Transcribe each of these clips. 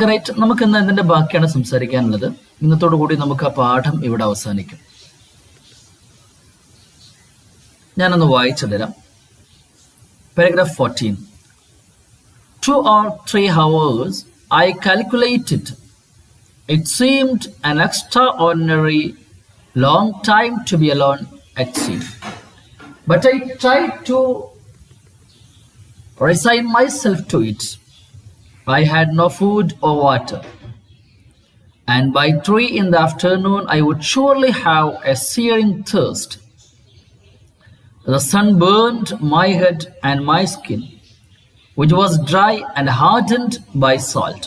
Great. നമുക്ക് ഇന്ന് ഇതിന്റെ ബാക്കിയാണ് സംസാരിക്കാനുള്ളത്. ഇന്നത്തോടു കൂടി നമുക്ക് ആ പാഠം ഇവിടെ അവസാനിക്കും. ഞാനൊന്ന് വായിച്ചു തരാം. Paragraph 14. 2 or 3 hours I calculated. It seemed an extraordinary long time to be alone at sea. But I tried to resign myself to it. I had no food or water, and by 3 in the afternoon I would surely have a searing thirst. The sun burned my head and my skin, which was dry and hardened by salt.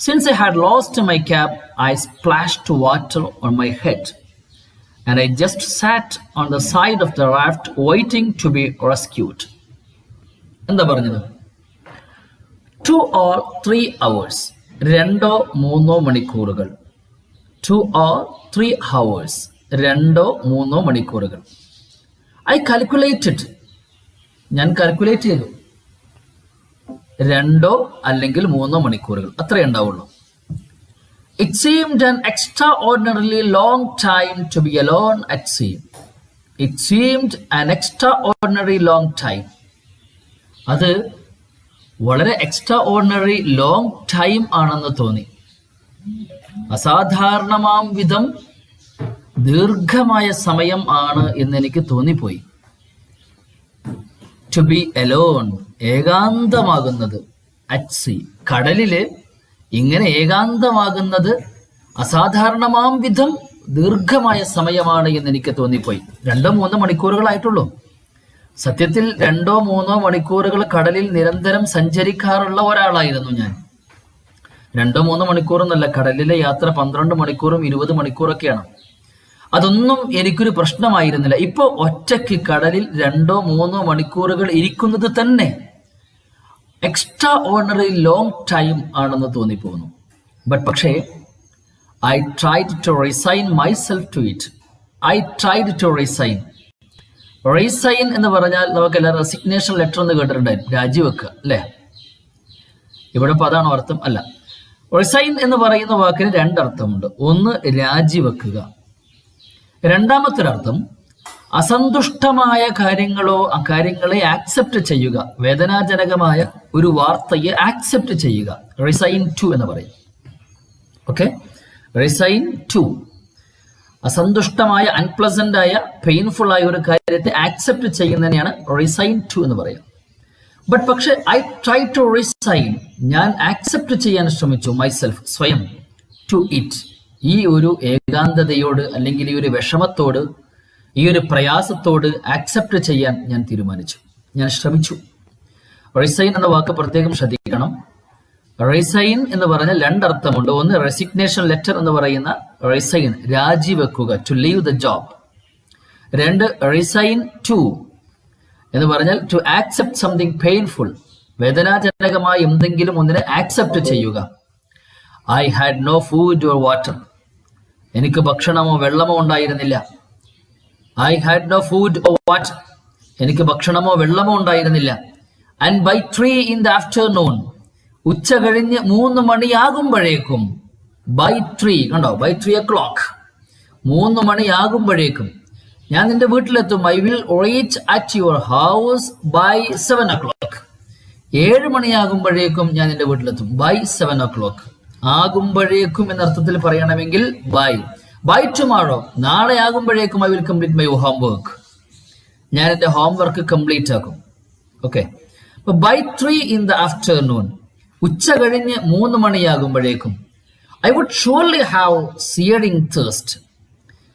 Since I had lost my cap, I splashed water on my head, and I just sat on the side of the raft waiting to be rescued. എന്താ പറഞ്ഞത്? 2 or 3 hours, 2 3 മണിക്കൂറുകൾ. 2 or 3 hours, 2 3 മണിക്കൂറുകൾ. I calculated, ഞാൻ calculate ചെയ്തു. 2 അല്ലെങ്കിൽ 3 മണിക്കൂറുകൾ അത്രേ ഉണ്ടാവുള്ളൂ. It seemed an extraordinarily long time to be alone at sea. It seemed an extraordinary long time. അത് വളരെ എക്സ്ട്രാ ഓർഡിനറി ലോങ് ടൈം ആണെന്ന് തോന്നി. അസാധാരണമാം വിധം ദീർഘമായ സമയം ആണ് എന്ന് എനിക്ക് തോന്നിപ്പോയി. ടു ബി എലോൺ, ഏകാന്തമാകുന്നത്. അറ്റ് സീ, കടലില് ഇങ്ങനെ ഏകാന്തമാകുന്നത് അസാധാരണമാം വിധം ദീർഘമായ സമയമാണ് എന്ന് എനിക്ക് തോന്നിപ്പോയി. 2-3 മണിക്കൂറുകളായിട്ടുള്ളൂ. സത്യത്തിൽ 2-3 മണിക്കൂറുകൾ കടലിൽ നിരന്തരം സഞ്ചരിക്കാറുള്ള ഒരാളായിരുന്നു ഞാൻ. 2-3 മണിക്കൂറൊന്നല്ല, കടലിലെ യാത്ര 12 മണിക്കൂറും 20 മണിക്കൂറൊക്കെയാണ്. അതൊന്നും എനിക്കൊരു പ്രശ്നമായിരുന്നില്ല. ഇപ്പൊ ഒറ്റയ്ക്ക് കടലിൽ 2-3 മണിക്കൂറുകൾ ഇരിക്കുന്നത് തന്നെ എക്സ്ട്രാ ഓർഡിനറി ലോങ് ടൈം ആണെന്ന് തോന്നിപ്പോകുന്നു. പക്ഷേ I tried to resign myself to it. I tried to resign. Resign എന്ന് പറഞ്ഞാൽ നമുക്കെല്ലാം റെസിഗ്നേഷൻ ലെറ്റർ എന്ന് കേട്ടിട്ടുണ്ടായിരുന്നു, രാജിവെക്കുക അല്ലേ? ഇവിടെ ഇപ്പൊ അതാണോ അർത്ഥം? അല്ല. റിസൈൻ എന്ന് പറയുന്ന വാക്കിന് 2 അർത്ഥമുണ്ട്. ഒന്ന്, രാജിവെക്കുക. രണ്ടാമത്തെ അർത്ഥം അസന്തുഷ്ടമായ കാര്യങ്ങളെ ആക്സെപ്റ്റ് ചെയ്യുക. വേദനാജനകമായ ഒരു വാർത്തയെ ആക്സെപ്റ്റ് ചെയ്യുക. റിസൈൻ ടു എന്ന് പറയും. Okay, resign to. അസന്തുഷ്ടമായ, അൺപ്ലസന്റ് ആയ, പെയിൻഫുൾ ആയ ഒരു കാര്യത്തെ ആക്സെപ്റ്റ് ചെയ്യുന്നതിനെയാണ് റിസൈൻ ടു എന്ന് പറയുക. പക്ഷെ ഐ ട്രൈ ടു റിസൈൻ, ഞാൻ ആക്സെപ്റ്റ് ചെയ്യാൻ ശ്രമിച്ചു, മൈസെൽഫ്, സ്വയം, ടു ഇറ്റ്, ഈ ഒരു ഏകാന്തതയോട് അല്ലെങ്കിൽ ഈ ഒരു വിഷമത്തോട്, ഈ ഒരു പ്രയാസത്തോട് ആക്സെപ്റ്റ് ചെയ്യാൻ ഞാൻ തീരുമാനിച്ചു, ഞാൻ ശ്രമിച്ചു. റിസൈൻ എന്ന വാക്ക് പ്രത്യേകം ശ്രദ്ധിക്കണം. റിസൈൻ എന്ന് പറഞ്ഞാൽ 2 അർത്ഥമുണ്ട്. ഒന്ന്, റെസിഗ്നേഷൻ ലെറ്റർ എന്ന് പറയുന്ന റിസൈൻ, രാജിവെക്കുക, to leave the job. 2, resign to എന്ന് പറഞ്ഞാൽ ടു ആക്സെപ്റ്റ് സംതിങ് പെയിൻഫുൾ, വേദനാജനകമായ എന്തെങ്കിലും ഒന്നിനെ ആക്സെപ്റ്റ് ചെയ്യുക. I had no food or water, എനിക്ക് ഭക്ഷണമോ വെള്ളമോ ഉണ്ടായിരുന്നില്ല. I had no food or water, എനിക്ക് ഭക്ഷണമോ വെള്ളമോ ഉണ്ടായിരുന്നില്ല. And by 3 in the afternoon, ഉച്ച കഴിഞ്ഞ് 3 മണിയാകുമ്പോഴേക്കും, ബൈ 3, കണ്ടോ, ബൈ 3 o'clock, 3 മണിയാകുമ്പോഴേക്കും ഞാൻ നിന്റെ വീട്ടിലെത്തും. I will reach at your house by 7 o'clock. 7 മണിയാകുമ്പോഴേക്കും ഞാൻ നിന്റെ വീട്ടിലെത്തും. ബൈ 7 o'clock, ആകുമ്പോഴേക്കും എന്നർത്ഥത്തിൽ പറയണമെങ്കിൽ ബൈ ടുമാറോ, നാളെ ആകുമ്പോഴേക്കും I will complete my homework, ഞാൻ എൻ്റെ ഹോംവർക്ക് കംപ്ലീറ്റ് ആക്കും. ഓക്കെ, അപ്പൊ ബൈ 3 in the afternoon, ഉച്ച കഴിഞ്ഞ് 3 മണിയാകുമ്പോഴേക്കും, I would surely have searing thirst,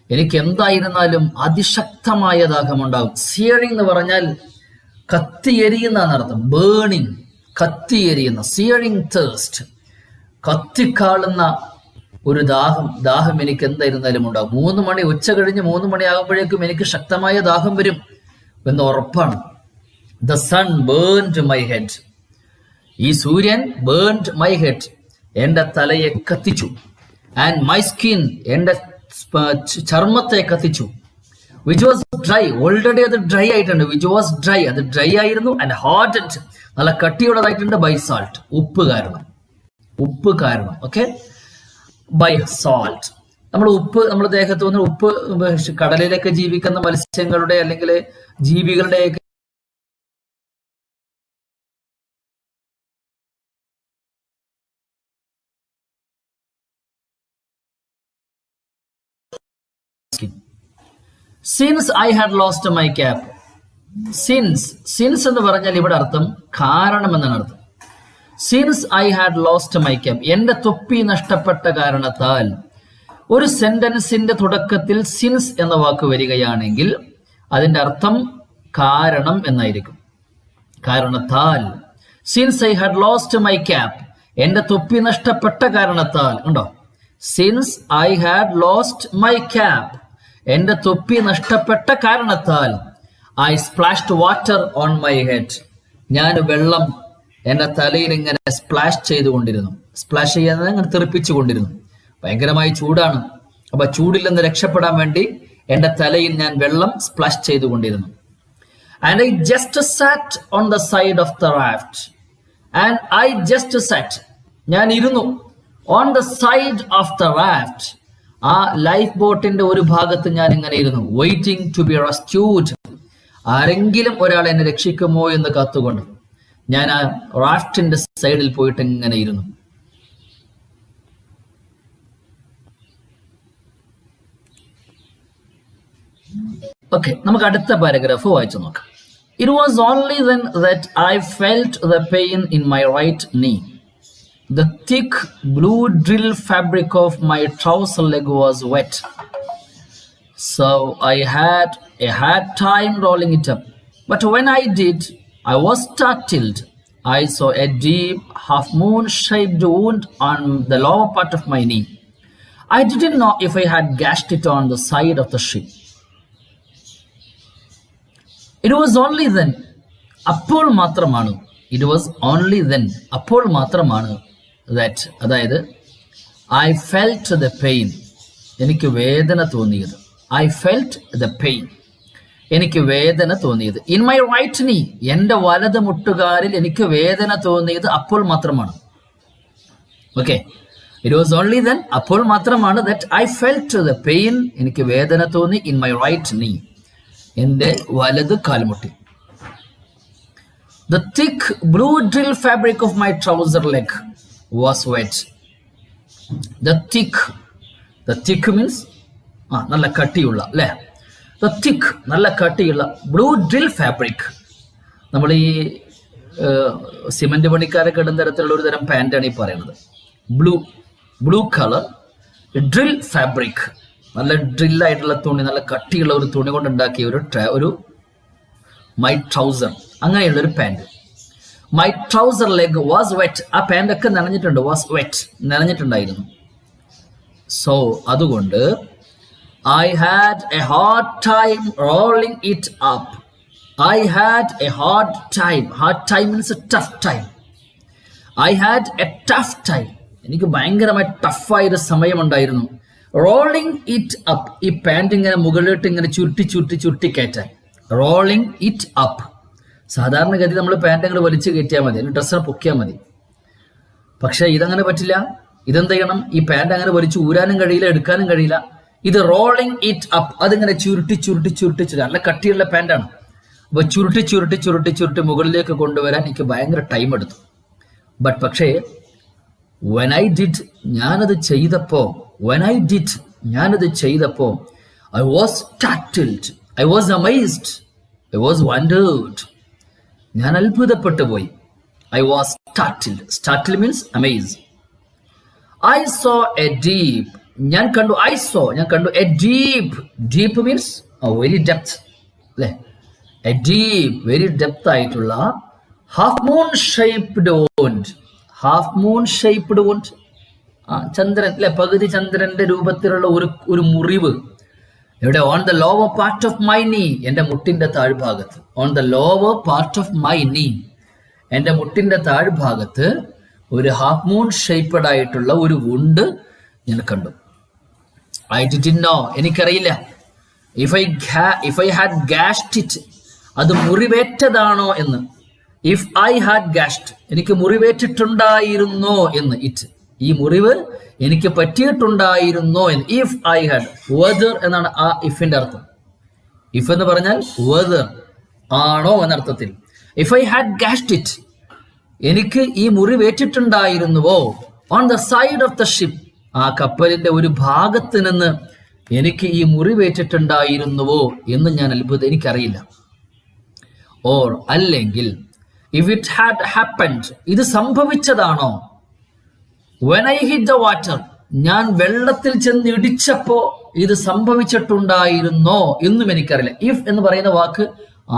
എനിക്ക് എന്തായിരുന്നാലും അതിശക്തമായ ദാഹമുണ്ടാകും. സിയറിംഗ് എന്ന് പറഞ്ഞാൽ കത്തിയെരിയുന്ന എന്നർത്ഥം, ബേണിംഗ്, കത്തിയെരിയുന്ന. സിയറിംഗ് തേഴ്സ്റ്റ്, കത്തിക്കാളുന്ന ഒരു ദാഹം എനിക്ക് എന്തായിരുന്നാലും ഉണ്ടാകും. 3 മണി, ഉച്ച കഴിഞ്ഞ് 3 മണിയാകുമ്പോഴേക്കും എനിക്ക് ശക്തമായ ദാഹം വരും എന്ന് ഉറപ്പാണ്. The sun burned my head, ഈ സൂര്യൻ ബേൺഡ് മൈ ഹെഡ്, എന്റെ തലയെ കത്തിച്ചു. ആൻഡ് മൈ സ്കിൻ, എന്റെ ചർമ്മത്തെ കത്തിച്ചു. വിച്ച് വാസ് ഡ്രൈ, ഓൾറെഡി അത് ഡ്രൈ ആയിട്ടുണ്ട്. വിച്ച് വാസ് ഡ്രൈ, അത് ഡ്രൈ ആയിരുന്നു. ആൻഡ് ഹാർഡൻഡ്, നല്ല കട്ടിയുള്ളതായിട്ടുണ്ട്. ബൈ സാൾട്ട്, ഉപ്പ് കാരണം. ഉപ്പ് കാരണം. Okay, by salt. നമ്മൾ ദേഹത്ത് വന്ന് ഉപ്പ് കടലിലൊക്കെ ജീവിക്കുന്ന മത്സ്യങ്ങളുടെ അല്ലെങ്കിൽ ജീവികളുടെയൊക്കെ since I had lost my cap. Since എന്ന് പറഞ്ഞാൽ ഇവിടെ അർത്ഥം കാരണം എന്നാണ് അർത്ഥം. Since I had lost my cap, എന്റെ തൊപ്പി നഷ്ടപ്പെട്ട കാരണത്താൽ. ഒരു സെന്റൻസിന്റെ തുടക്കത്തിൽ സിൻസ് എന്ന വാക്ക് വരികയാണെങ്കിൽ അതിന്റെ അർത്ഥം കാരണം എന്നായിരിക്കും. കാരണത്താൽ. Since I had lost my cap, എന്റെ തൊപ്പി നഷ്ടപ്പെട്ട കാരണത്താൽ. ഉണ്ടോ? Since I had lost my cap, എന്റെ തൊപ്പി നഷ്ടപ്പെട്ട കാരണത്താൽ. I splashed water on my head, ഞാൻ വെള്ളം എന്റെ തലയിൽ ഇങ്ങനെ സ്പ്ലാഷ് ചെയ്തുകൊണ്ടിരുന്നു. സ്പ്ലാഷ് ചെയ്യാതെ ഇങ്ങനെ തെറിപ്പിച്ചുകൊണ്ടിരുന്നു. ഭയങ്കരമായി ചൂടാണ്. അപ്പൊ ചൂടിൽ നിന്ന് രക്ഷപ്പെടാൻ വേണ്ടി എന്റെ തലയിൽ ഞാൻ വെള്ളം സ്പ്ലാഷ് ചെയ്തുകൊണ്ടിരുന്നു. And I just sat on the side of the raft. And I just sat, ഞാൻ ഇരുന്നു. On the side of the raft, ആ ലൈഫ് ബോട്ടിന്റെ ഒരു ഭാഗത്ത് ഞാൻ ഇങ്ങനെ ഇരുന്നു. വെയിറ്റിംഗ് ടു ബി റെസ്ക്യൂഡ്, ആരെങ്കിലും ഒരാൾ എന്നെ രക്ഷിക്കുമോ എന്ന് കാത്തുകൊണ്ട് ഞാൻ ആ റാഫ്റ്റിന്റെ സൈഡിൽ പോയിട്ട് ഇങ്ങനെ ഇരുന്നു. ഓക്കെ, നമുക്ക് അടുത്ത പാരഗ്രാഫ് വായിച്ചു നോക്കാം. It was only then that I felt the pain in my right knee. The thick blue drill fabric of my trouser leg was wet, so I had a hard time rolling it up. But when I did, I was startled. I saw a deep, half-moon-shaped wound on the lower part of my knee. I didn't know if I had gashed it on the side of the ship. It was only then, അപ്പോൾ മാത്രമാണ്, it was only then, അപ്പോൾ മാത്രമാണ് that, അതായത് I felt the pain, എനിക്ക് വേദന തോന്നിയത്. I felt the pain, എനിക്ക് വേദന തോന്നിയത്. ഇൻ മൈ റൈറ്റ് നീ, എൻ്റെ വലത് മുട്ടുകാരിൽ എനിക്ക് വേദന തോന്നിയത് അപ്പോൾ മാത്രമാണ്. Okay, it was only then, അപ്പോൾ മാത്രമാണ് that I felt the pain, എനിക്ക് വേദന തോന്നി. ഇൻ മൈ റൈറ്റ് നീ, എൻ്റെ വലത് കാൽമുട്ടി. The thick blue drill fabric of my trouser leg was wet. The thick means നല്ല കട്ടിയുള്ള, അല്ലേ? The thick, നല്ല കട്ടിയുള്ള ബ്ലൂ ഡ്രിൽ ഫാബ്രിക്. നമ്മൾ ഈ സിമന്റ് പണിക്കാരൊക്കെ ഇടുന്ന തരത്തിലുള്ള ഒരു തരം പാൻറ്റാണ് ഈ പറയുന്നത്. ബ്ലൂ കളർ ഡ്രിൽ ഫാബ്രിക്, നല്ല ഡ്രില്ലായിട്ടുള്ള തുണി, നല്ല കട്ടിയുള്ള ഒരു തുണി കൊണ്ടുണ്ടാക്കിയ ഒരു മൈ ട്രൗസർ, അങ്ങനെയുള്ള ഒരു pant. My trouser leg was wet, ആ പാൻറ്റൊക്കെ നനഞ്ഞിട്ടുണ്ട്. വാസ് വെറ്റ്, നനഞ്ഞിട്ടുണ്ടായിരുന്നു. സോ അതുകൊണ്ട് I had a hard time rolling it up. I had a hard time. Hard time means a tough time. I had a tough time. എനിക്ക് ഭയങ്കരമായി ടഫായൊരു സമയമുണ്ടായിരുന്നു. Rolling it up, ഈ pant ഇങ്ങനെ മുകളിലോട്ട് ഇങ്ങനെ ചുരുട്ടി കയറ്റാൻ. Rolling it up. സാധാരണഗതി നമ്മൾ pant അങ്ങനെ വലിച്ചു കയറ്റിയാൽ മതി, അതിന് ഡ്രസ്സർ പൊക്കിയാൽ മതി. പക്ഷെ ഇതങ്ങനെ പറ്റില്ല. ഇതെന്ത് ചെയ്യണം? ഈ പാൻറ് അങ്ങനെ വലിച്ചു ഊരാനും കഴിയില്ല, എടുക്കാനും കഴിയില്ല. ഇത് റോളിംഗ് ഇറ്റ് അപ്പ്, അതിങ്ങനെ ചുരുട്ടി നല്ല കട്ടിയുള്ള പാൻറ്റാണ്. അപ്പൊ ചുരുട്ടി മുകളിലേക്ക് കൊണ്ടുവരാൻ എനിക്ക് ഭയങ്കര ടൈം എടുത്തു. പക്ഷേ when I did, ഞാനത് ചെയ്തപ്പോ I was startled, I was amazed, I was wondered. ഞാൻ അത്ഭുതപ്പെട്ടു പോയി. I was startled means amazed. I saw a deep, ഞാൻ കണ്ടു a deep means very depth, അല്ലേ? എ ഡീപ്പ്, വെരി ഡെപ്ത് ആയിട്ടുള്ള ഹാഫ് മൂൺ ഷേപ്ഡ് വോണ്ട്, ചന്ദ്രൻ, അല്ലെ? പകുതി ചന്ദ്രന്റെ രൂപത്തിലുള്ള ഒരു മുറിവ്. ഇവിടെ on the lower part of my knee, എൻ്റെ മുട്ടിന്റെ താഴ്ഭാഗത്ത്. On the lower part of my knee, എൻ്റെ മുട്ടിന്റെ താഴ്ഭാഗത്ത് ഒരു ഹാഫ് മൂൺ ഷേപ്ഡ് ആയിട്ടുള്ള ഒരു വുണ്ട് ഞാൻ കണ്ടു. I didn't know, എനിക്കറിയില്ല. If I had gashed it, അത് മുറിവേറ്റതാണോ എന്ന്. ഇഫ് ഐ ഹാഡ് ഗാഷ്ഡ്, എനിക്ക് മുറിവേറ്റിട്ടുണ്ടായിരുന്നോ എന്ന്. ഇറ്റ്, ഈ മുറിവ് എനിക്ക് പറ്റിയിട്ടുണ്ടായിരുന്നോ എന്ന്. ഇഫ് ഐ ഹാഡ്, വെദർ എന്നാണ് ആ ഇഫിന്റെ അർത്ഥം. ഇഫ് എന്ന് പറഞ്ഞാൽ വെദർ, ആണോ എന്നർത്ഥത്തിൽ. If I had gashed it, എനിക്ക് ഈ മുറിവേറ്റിട്ടുണ്ടായിരുന്നുവോ. On the side of the ship, ആ കപ്പലിന്റെ ഒരു ഭാഗത്ത് നിന്ന് എനിക്ക് ഈ മുറിവേറ്റിട്ടുണ്ടായിരുന്നുവോ എന്ന് ഞാൻ എനിക്കറിയില്ല. ഓർ അല്ലെങ്കിൽ ഇഫ് ഇറ്റ് ഹാഡ് ഹാപ്പൻഡ്, ഇത് സംഭവിച്ചതാണോ. When I hit the water, ഞാൻ വെള്ളത്തിൽ ചെന്ന് ഇടിച്ചപ്പോ ഇത് സംഭവിച്ചിട്ടുണ്ടായിരുന്നോ എന്നും എനിക്കറിയില്ല. ഇഫ് എന്ന് പറയുന്ന വാക്ക്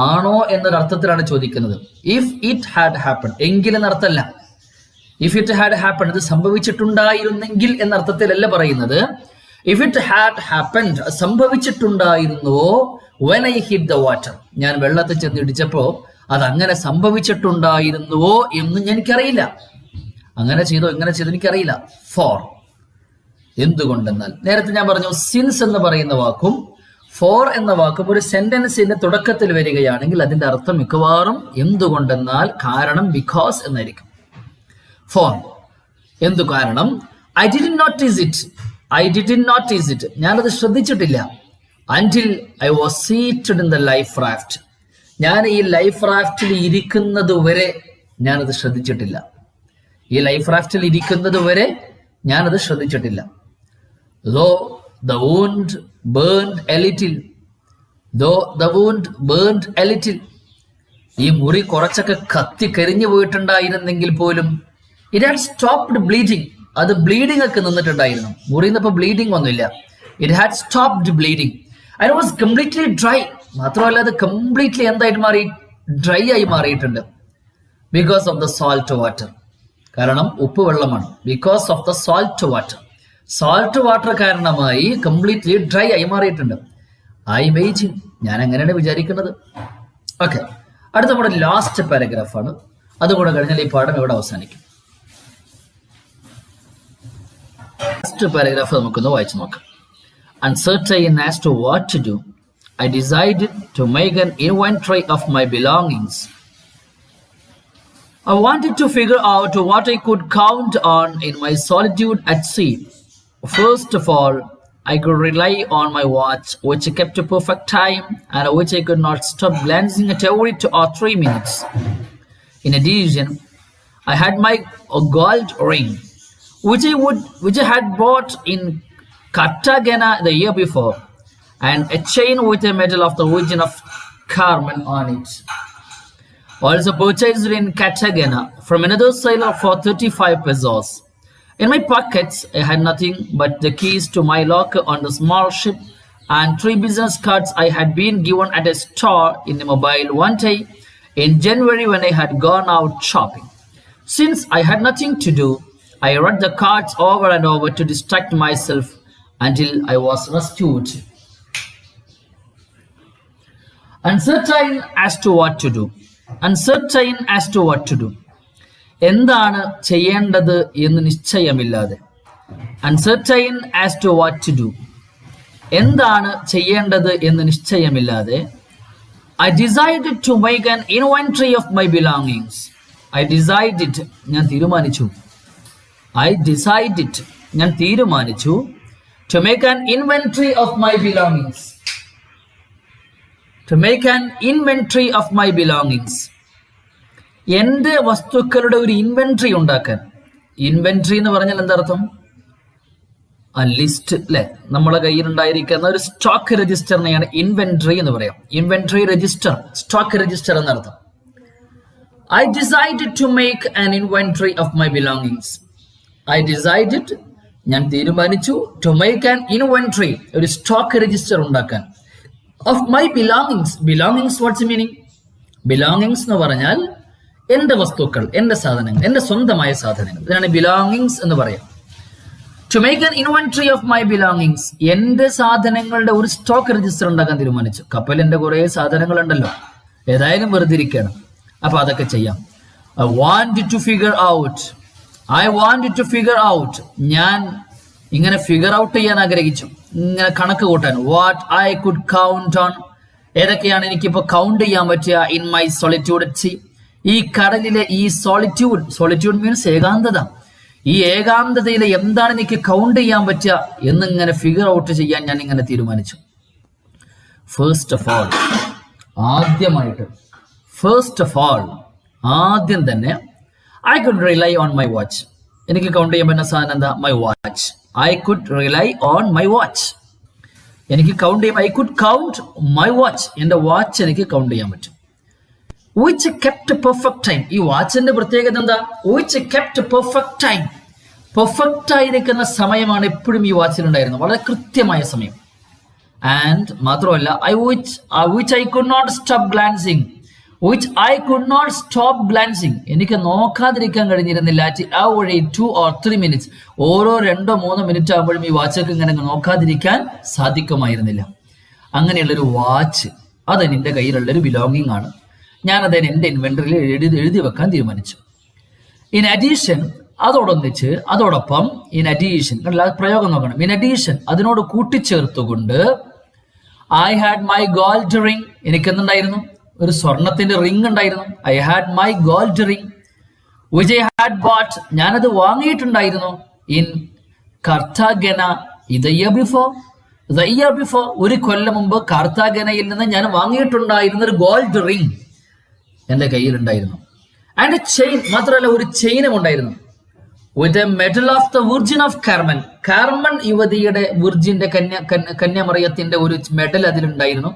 ആണോ എന്നൊരർത്ഥത്തിലാണ് ചോദിക്കുന്നത്. ഇഫ് ഇറ്റ് ഹാഡ് ഹാപ്പൺ, എങ്കിൽ എന്നർത്ഥമല്ല. ഇഫ് ഇറ്റ് ഹാഡ് ഹാപ്പൺ, ഇത് സംഭവിച്ചിട്ടുണ്ടായിരുന്നെങ്കിൽ എന്നർത്ഥത്തിലല്ല പറയുന്നത്. ഇഫ് ഇറ്റ് ഹാഡ് ഹാപ്പൻഡ്, സംഭവിച്ചിട്ടുണ്ടായിരുന്നുവോ. When I hit the water, ഞാൻ വെള്ളത്തിൽ ചെന്ന് ഇടിച്ചപ്പോ അത് അങ്ങനെ സംഭവിച്ചിട്ടുണ്ടായിരുന്നുവോ എന്ന് എനിക്കറിയില്ല. അങ്ങനെ ചെയ്തോ ഇങ്ങനെ ചെയ്തോ എനിക്കറിയില്ല. ഫോർ, എന്തുകൊണ്ടെന്നാൽ നേരത്തെ ഞാൻ പറഞ്ഞു സിൻസ് എന്ന് പറയുന്ന വാക്കും ഫോർ എന്ന വാക്കും ഒരു സെന്റൻസിന്റെ തുടക്കത്തിൽ വരികയാണെങ്കിൽ അതിന്റെ അർത്ഥം മിക്കവാറും എന്തുകൊണ്ടെന്നാൽ, കാരണം, ബിക്കോസ് എന്നായിരിക്കും. ഫോർ, എന്തു കാരണം. ഐ ഡിഡ് നോട്ടീസ് ഇറ്റ്, ഞാനത് ശ്രദ്ധിച്ചിട്ടില്ല. Until I was seated in the life raft, ഞാൻ ഈ ലൈഫ് റാഫ്റ്റിൽ ഇരിക്കുന്നത് വരെ ഞാനത് ശ്രദ്ധിച്ചിട്ടില്ല. ഈ ലൈഫ് റാഫ്റ്റിൽ ഇരിക്കുന്നത് വരെ ഞാനത് ശ്രദ്ധിച്ചിട്ടില്ല. Though the wound burned a little, ഈ മുറി കുറച്ചൊക്കെ കത്തി കരിഞ്ഞു പോയിട്ടുണ്ടായിരുന്നെങ്കിൽ പോലും it had stopped bleeding, അത് ബ്ലീഡിംഗ് ഒക്കെ നിന്നിട്ടുണ്ടായിരുന്നു. മുറിന്നപ്പോ ബ്ലീഡിംഗ് ഒന്നുമില്ല. It had stopped bleeding and it was completely dry. മാത്രമല്ല അത് കംപ്ലീറ്റ്ലി എന്തായിട്ട് മാറി, ഡ്രൈ ആയി മാറിയിട്ടുണ്ട്. Because of the salt water, കാരണം ഉപ്പ് വെള്ളമാണ്. Because of the salt water, salt water കാരണമായി കംപ്ലീറ്റ്ലി ഡ്രൈ ആയി മാറിയിട്ടുണ്ട്. ഐ ഇമേജിൻ, ഞാൻ അങ്ങനെയാണ് വിചാരിക്കുന്നത്. ഓക്കെ, അടുത്ത നമ്മുടെ ലാസ്റ്റ് പാരഗ്രാഫാണ്. അതുകൂടെ കഴിഞ്ഞാൽ ഈ പാഠം ഇവിടെ അവസാനിക്കും. ലാസ്റ്റ് പാരഗ്രാഫ് നമുക്കൊന്ന് വായിച്ചു നോക്കാം. Uncertain as to what to do, I decided to make an inventory of my belongings. I wanted to figure out what I could count on in my solitude at sea. First of all, I could rely on my watch, which kept a perfect time and which I could not stop glancing at every 2 or 3 minutes. In addition, I had my gold ring, which I had bought in Cartagena the year before, and a chain with a medal of the Virgin of Carmen on it, also purchased in Cartagena from another sailor for 35 pesos. In my pockets, I had nothing but the keys to my locker on the small ship and 3 business cards I had been given at a store in a mobile one day in January when I had gone out shopping. Since I had nothing to do, I read the cards over and over to distract myself until I was rescued. Uncertain as to what to do. എന്താണ് ചെയ്യേണ്ടത് എന്ന് നിശ്ചയമില്ലാതെ. Uncertain as to what to do. എന്താണ് ചെയ്യേണ്ടത് എന്ന് നിശ്ചയമില്ലാതെ. I decided to make an inventory of my belongings. ഞാൻ തീരുമാനിച്ചു. To make an inventory of my belongings. എൻ്റെ വസ്തുക്കളുടെ ഒരു ഇൻവെന്ററി ഉണ്ടാക്കാൻ. ഇൻവെന്ററി എന്ന് പറഞ്ഞാൽ എന്താർത്ഥം? ആ ലിസ്റ്റ് അല്ലെ, നമ്മളെ കയ്യിലുണ്ടായിരിക്കുന്ന ഒരു സ്റ്റോക്ക് രജിസ്റ്ററിനെയാണ് ഇൻവെന്ററി എന്ന് പറയാം. ഇൻവെന്ററി രജിസ്റ്റർ, സ്റ്റോക്ക് രജിസ്റ്റർ എന്നർത്ഥം. I decided to make an inventory of my belongings. ഞാൻ തീരുമാനിച്ചു to make an inventory, ഒരു സ്റ്റോക്ക് രജിസ്റ്റർ ഉണ്ടാക്കാൻ. Of my belongings. What's the meaning? Belongings എന്ന് പറഞ്ഞാൽ എൻ്റെ വസ്തുക്കൾ, എൻ്റെ സാധനങ്ങൾ, എൻ്റെ സ്വന്തമായ സാധനങ്ങൾ. ഇതാണ് ബിലോങ്ങിങ്സ് എന്ന് പറയാം. To make an inventory of my belongings. എൻ്റെ സാധനങ്ങളുടെ ഒരു സ്റ്റോക്ക് രജിസ്റ്റർ ഉണ്ടാക്കാൻ തീരുമാനിച്ചു. കപ്പലിൻ്റെ കുറേ സാധനങ്ങൾ ഉണ്ടല്ലോ, ഏതായാലും വെറുതെ ഇരിക്കണം, അപ്പൊ അതൊക്കെ ചെയ്യാം. I wanted to figure out. ഞാൻ ഇങ്ങനെ ഫിഗർ ഔട്ട് ചെയ്യാൻ ആഗ്രഹിച്ചു, ഇങ്ങനെ കണക്ക് കൂട്ടാൻ. What I could count on, ഏതൊക്കെയാണ് എനിക്കിപ്പോ കൗണ്ട് ചെയ്യാൻ പറ്റുക. In my solitude at see, ഈ കടലിലെ ഈ സോളിറ്റ്യൂഡ് മീൻസ് ഏകാന്തത, ഈ ഏകാന്തതയിൽ എന്താണ് എനിക്ക് കൗണ്ട് ചെയ്യാൻ പറ്റുക എന്നിങ്ങനെ ഫിഗർ ഔട്ട് ചെയ്യാൻ ഞാൻ ഇങ്ങനെ തീരുമാനിച്ചു. ഫസ്റ്റ് ഓഫ് ഓൾ, ആദ്യം തന്നെ I could rely on my watch. എനിക്ക് കൗണ്ട് ചെയ്യാൻ പറ്റുന്ന സാധനം എന്താ? My watch. I could rely on my watch. എനിക്ക് കൗണ്ട് ചെയ്യാൻ, I could count my watch. എൻ്റെ വാച്ച് എനിക്ക് കൗണ്ട് ചെയ്യാൻ പറ്റും. Which kept perfect time. ഈ വാച്ചിന്റെ പ്രത്യേകത എന്താ? Which kept perfect time. Perfect ആയിരിക്കുന്ന സമയമാണ് എപ്പോഴും ഈ വാച്ചിലുണ്ടായിരുന്നത്, വളരെ കൃത്യമായ സമയം. ആൻഡ് മാത്രമല്ല, which I could not stop glancing. എനിക്ക് നോക്കാതിരിക്കാൻ കഴിഞ്ഞിരുന്നില്ല. every 2 or 3 minutes, ഓരോ 2-3 മിനിറ്റ് ആകുമ്പോഴും ഈ വാച്ചൊക്കെ ഇങ്ങനെ നോക്കാതിരിക്കാൻ സാധിക്കുമായിരുന്നില്ല. അങ്ങനെയുള്ളൊരു വാച്ച് അത് എൻ്റെ കയ്യിലുള്ളൊരു ബിലോങ്ങിങ് ആണ്. ഞാനത് എൻ്റെ ഇൻവെന്ററിയിൽ എഴുതി വെക്കാൻ തീരുമാനിച്ചു. ഇൻ അഡീഷൻ, അതോടൊപ്പം ഇൻ അഡീഷൻ, പ്രയോഗം നോക്കണം. ഇൻ അഡീഷൻ, അതിനോട് കൂട്ടിച്ചേർത്തുകൊണ്ട് I had my gold ring. എനിക്ക് എന്തുണ്ടായിരുന്നു? ഒരു സ്വർണത്തിന്റെ റിംഗ് ഉണ്ടായിരുന്നു. I had my gold ring which I had bought. ഞാനത് വാങ്ങിയിട്ടുണ്ടായിരുന്നു. In Cartagena the year before, ഒരു കൊല്ലം മുമ്പ് കാർത്താഗനയിൽ നിന്ന് ഞാൻ വാങ്ങിയിട്ടുണ്ടായിരുന്ന ഒരു ഗോൾഡ് റിംഗ് എൻ്റെ കയ്യിലുണ്ടായിരുന്നു. ആൻഡ് ചെയിൻ, മാത്രമല്ല ഒരു ചെയിനും ഉണ്ടായിരുന്നു. With a medal of the Virgin of Carmen യുവതിയുടെ വിർജിന്റെ കന്യാമറിയത്തിന്റെ ഒരു മെഡൽ അതിലുണ്ടായിരുന്നു.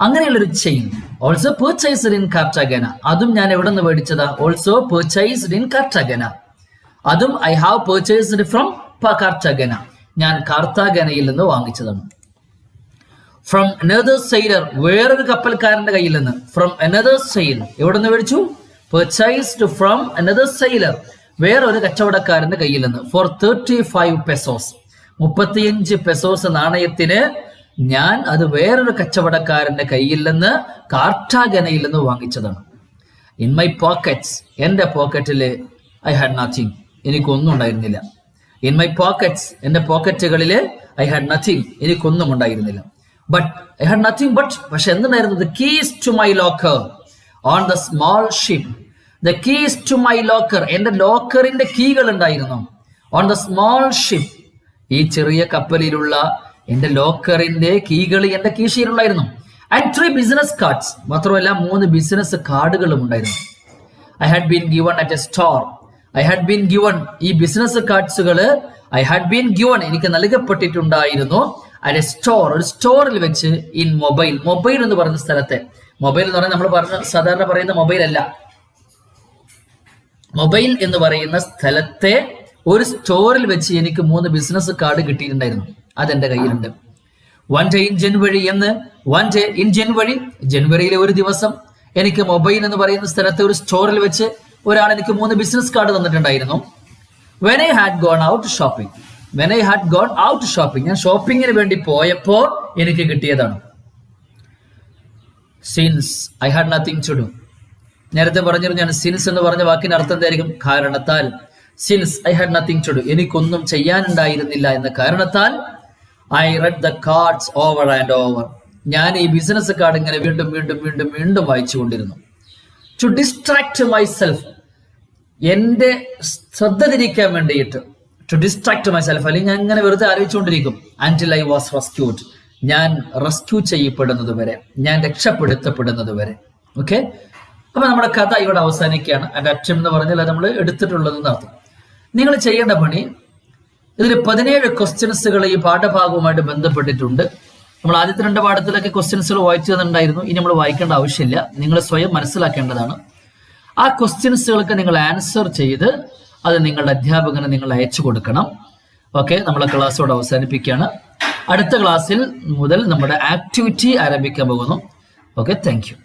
അങ്ങനെയുള്ളൊരു chain. Also purchased in Cartagena. അതും ഞാൻ എവിടെ നിന്ന് മേടിച്ചതാ? Also purchased in Cartagena. അതും I have purchased from Cartagena. ഞാൻ കാർത്താഗനയിൽ നിന്ന് വാങ്ങിച്ചതാണ്. ഫ്രം അനദർ സെയിലർ, വേറൊരു കപ്പൽക്കാരന്റെ കയ്യിൽ നിന്ന്. ഫ്രം അനദർ സെയിലർ, എവിടെ നിന്ന് മേടിച്ചു? പെർച്ചേസ്ഡ് ഫ്രം അനദർ സെയിലർ, വേറൊരു കച്ചവടക്കാരന്റെ കയ്യിൽ നിന്ന്. ഫോർ 35 pesos, 35 പെസോസ് നാണയത്തിന് ഞാൻ അത് വേറൊരു കച്ചവടക്കാരന്റെ കയ്യിൽ നിന്ന് കാർട്ടാഗനയിൽ നിന്ന് വാങ്ങിച്ചതാണ്. ഇൻ മൈ പോക്കറ്റ്സ്, എന്റെ പോക്കറ്റില് ഐ ഹാഡ് നത്തിങ്, എനിക്കൊന്നും ഉണ്ടായിരുന്നില്ല. ഇൻ മൈ പോക്കറ്റ്സ്, എന്റെ പോക്കറ്റുകളില് ഐ ഹാഡ് നത്തിങ്, എനിക്കൊന്നും ഉണ്ടായിരുന്നില്ല. But I had nothing but, പക്ഷെ എന്തുണ്ടായിരുന്നു? The keys to my locker on the small ship. The keys to my locker, എന്റെ ലോക്കറിന്റെ കീകൾ ഉണ്ടായിരുന്നു. ഓൺ ദ സ്മോൾ ഷിപ്പ്, ഈ ചെറിയ കപ്പലിലുള്ള എന്റെ ലോക്കറിന്റെ കീകൾ എന്റെ കീശയിലുണ്ടായിരുന്നു. ആൻഡ് 3 business cards, മാത്രമല്ല 3 ബിസിനസ് കാർഡുകളും ഉണ്ടായിരുന്നു. I had been given at a store. I had been given, ഈ ബിസിനസ് കാർഡ്സുകള് ഐ ഹാഡ് ബീൻ ഗിവൺ, എനിക്ക് നൽകപ്പെട്ടിട്ടുണ്ടായിരുന്നു. അറ്റ് എ സ്റ്റോർ, ഒരു സ്റ്റോറിൽ വെച്ച്. ഇൻ മൊബൈൽ എന്ന് പറയുന്ന സ്ഥലത്തെ, മൊബൈൽ എന്ന് പറഞ്ഞാൽ നമ്മൾ സാധാരണ പറയുന്ന മൊബൈൽ അല്ല, മൊബൈൽ എന്ന് പറയുന്ന സ്ഥലത്തെ ഒരു സ്റ്റോറിൽ വെച്ച് എനിക്ക് 3 ബിസിനസ് കാർഡ് കിട്ടിയിട്ടുണ്ടായിരുന്നു. അതെന്റെ കയ്യിലുണ്ട്. വൺ ഡേ ഇൻ ജനുവരിയിലെ ഒരു ദിവസം എനിക്ക് മൊബൈൽ എന്ന് പറയുന്ന സ്ഥലത്തെ ഒരു സ്റ്റോറിൽ വെച്ച് ഒരാൾ എനിക്ക് 3 ബിസിനസ് കാർഡ് തന്നിട്ടുണ്ടായിരുന്നു. When I had gone out shopping, ഞാൻ ഷോപ്പിങ്ങിന് വേണ്ടി പോയപ്പോ എനിക്ക് കിട്ടിയതാണ്. Since I had nothing to do, നേരത്തെ പറഞ്ഞിരുന്നു ഞാൻ. സിൻസ് എന്ന് പറഞ്ഞ വാക്കിന്റെ അർത്ഥം എന്തായിരിക്കും? കാരണത്താൽ. Since I had nothing to do, എനിക്കൊന്നും ചെയ്യാനുണ്ടായിരുന്നില്ല എന്ന കാരണത്താൽ I read the cards over and over, ഞാൻ ഈ ബിസിനസ് കാർഡ് ഇങ്ങനെ വീണ്ടും വായിച്ചുകൊണ്ടിരുന്നു. ടു ഡിസ്ട്രാക്ട് മൈസെൽഫ്, എന്റെ ശ്രദ്ധ തിരിക്കാൻ വേണ്ടിയിട്ട്. ടു ഡിസ്ട്രാക്ട് മൈസെൽഫ്, അല്ലെങ്കിൽ ഞാൻ ഇങ്ങനെ വെറുതെ ആലോചിച്ചുകൊണ്ടിരിക്കും. ആൻറ്റിൽ ഐ വാസ് റെസ്ക്യൂഡ്, ഞാൻ റെസ്ക്യൂ ചെയ്യപ്പെടുന്നത് വരെ, ഞാൻ രക്ഷപ്പെടുത്തപ്പെടുന്നത് വരെ. ഓക്കെ, അപ്പൊ നമ്മുടെ കഥ ഇവിടെ അവസാനിക്കുകയാണ്. അതിന്റെ അറ്റം എന്ന് പറഞ്ഞാൽ അത് നമ്മൾ എടുത്തിട്ടുള്ളതെന്ന് അർത്ഥം. നിങ്ങൾ ചെയ്യേണ്ട പണി, ഇതിൽ 17 ക്വസ്റ്റ്യൻസുകൾ ഈ പാഠഭാഗവുമായിട്ട് ബന്ധപ്പെട്ടിട്ടുണ്ട്. നമ്മൾ ആദ്യത്തെ 2 പാഠത്തിലൊക്കെ ക്വസ്റ്റ്യൻസുകൾ വായിച്ചു തന്നിട്ടുണ്ടായിരുന്നു. ഇനി നമ്മൾ വായിക്കേണ്ട ആവശ്യമില്ല, നിങ്ങൾ സ്വയം മനസ്സിലാക്കേണ്ടതാണ്. ആ ക്വസ്റ്റ്യൻസുകൾക്ക് നിങ്ങൾ ആൻസർ ചെയ്ത് അത് നിങ്ങളുടെ അധ്യാപകന് നിങ്ങൾ അയച്ചു കൊടുക്കണം. ഓക്കെ, നമ്മളെ ക്ലാസ്സോട് അവസാനിപ്പിക്കുകയാണ്. അടുത്ത ക്ലാസ്സിൽ മുതൽ നമ്മുടെ ആക്ടിവിറ്റി ആരംഭിക്കാൻ പോകുന്നു. Okay, thank you.